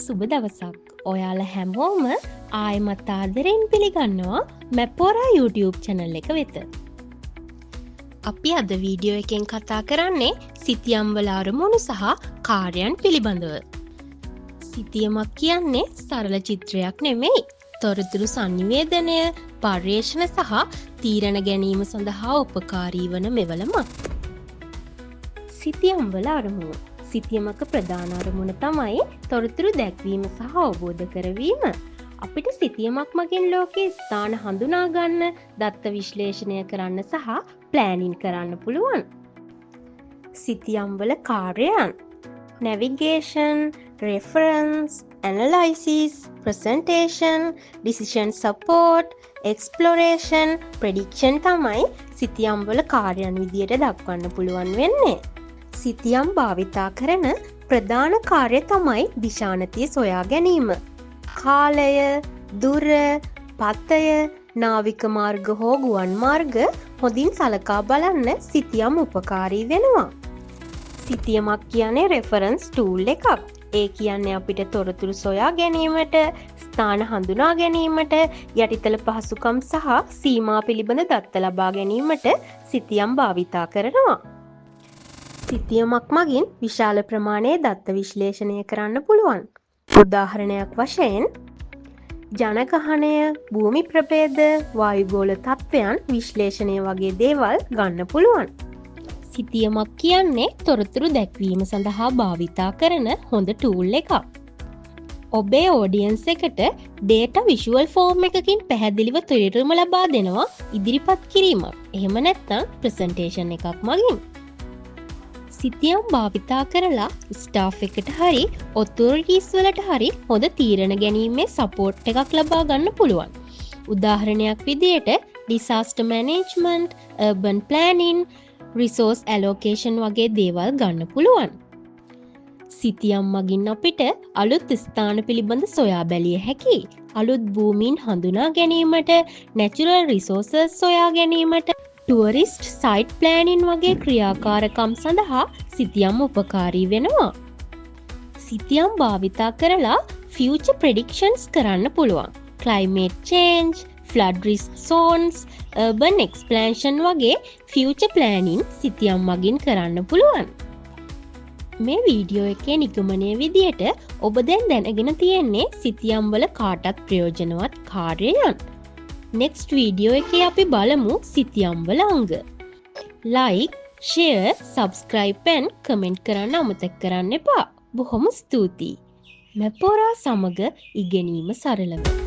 සුබ දවසක්. ඔයාලා හැමෝම ආයෙමත් ආදරෙන් පිළිගන්නවා මැප්පෝරා YouTube channel එක වෙත. අපි අද වීඩියෝ එකෙන් කතා කරන්නේ සිතියම් වල අරමුණු සහ කාර්යයන් පිළිබඳව. සිතියමක් කියන්නේ සරල චිත්‍රයක් නෙමෙයි. තොරතුරු සංනිවේදනය, පර්යේෂණ සහ තීරණ ගැනීම සඳහා උපකාරී වන මෙවලමක්. සිතියම් වල අරමුණු. සිතියමක ප්‍රධාන අරමුණ තමයි තොරතුරු දැක්වීම සහ අවබෝධ කරවීම. අපිට සිතියමක් මගින් ලෝකයේ ස්ථාන හඳුනා ගන්න, දත්ත විශ්ලේෂණය කරන්න සහ ප්ලෑනින් කරන්න පුළුවන්. සිතියම් වල කාර්යයන්: navigation, reference, analysis, presentation, decision support, exploration, prediction තමයි සිතියම් වල කාර්යයන් විදියට දක්වන්න පුළුවන් වෙන්නේ. සිතියම් භාවිතා කරන ප්‍රධාන කාර්ය තමයි දිශානතිය සොයා ගැනීම. කාලය, දුර, පතය, නාවික මාර්ග හෝ ගුවන් මාර්ග හොඳින් සලකා බලන්න සිතියම් උපකාරී වෙනවා. සිතියමක් කියන්නේ රෙෆරන්ස් ටූල් එකක්. ඒ කියන්නේ අපිට තොරතුරු සොයා ගැනීමට, ස්ථාන හඳුනා ගැනීමට, යටිතල පහසුකම් සහ සීමා පිළිබඳ දත්ත ලබා ගැනීමට සිතියම් භාවිතා කරනවා. සිතියමක් මගින් විශාල ප්‍රමාණයේ දත්ත විශ්ලේෂණය කරන්න පුළුවන්. උදාහරණයක් වශයෙන් ජනගහනය, භූමි ප්‍රභේද, වායුගෝල තත්ත්වයන් විශ්ලේෂණය වගේ දේවල් ගන්න පුළුවන්. සිතියමක් කියන්නේ තොරතුරු දැක්වීම සඳහා භාවිතා කරන හොඳ ටූල් එකක්. ඔබේ ඕඩියන්ස් එකට ඩේටා විෂුවල් ෆෝම් එකකින් පැහැදිලිව තොරතුරුම ලබා දෙනවා ඉදිරිපත් කිරීමක්. එහෙම නැත්නම් ප්‍රසන්ටේෂන් එකක් මගින්. සිතියම් භාවිතා කරලා ස්ටාෆ් එකට හරි ඔතොරිටිස් වලට හරි හොඳ තීරණ ගැනීමේ සපෝට් එකක් ලබා ගන්න පුළුවන්. උදාහරණයක් විදියට disaster management, urban planning, resource allocation වගේ දේවල් ගන්න පුළුවන්. සිතියම් මගින් අපිට අලුත් ස්ථාන පිළිබඳ සොයා බැලිය හැකියි. අලුත් භූමීන් හඳුනා ගැනීමට, natural resources සොයා ගැනීමට, ටුවරිස්ට් සයිට් ප්ලෑනින් වගේ ක්‍රියාකාරකම් සඳහා සිතියම් උපකාරී වෙනවා. සිතියම් භාවිතා කරලා ෆියුචර් ප්‍රෙඩික්ෂන්ස් කරන්න පුළුවන්. Climate change, flood risk zones, urban expansion වගේ ෆියුචර් ප්ලෑනින් සිතියම් මගින් කරන්න පුළුවන්. මේ වීඩියෝ එකේ නිගමනය විදියට ඔබ දැන් දැනගෙන තියෙන්නේ සිතියම් වල කාටත් ප්‍රයෝජනවත් කාර්යයන්. නෙක්ස්ට් වීඩියෝ එකේ අපි බලමු සිතියම් වල අංග. Like, share, subscribe and comment කරන්න අමතක කරන්න එපා. බොහොම ස්තුතියි. මැප්පෝරා සමග ඉගෙනීම සරලව.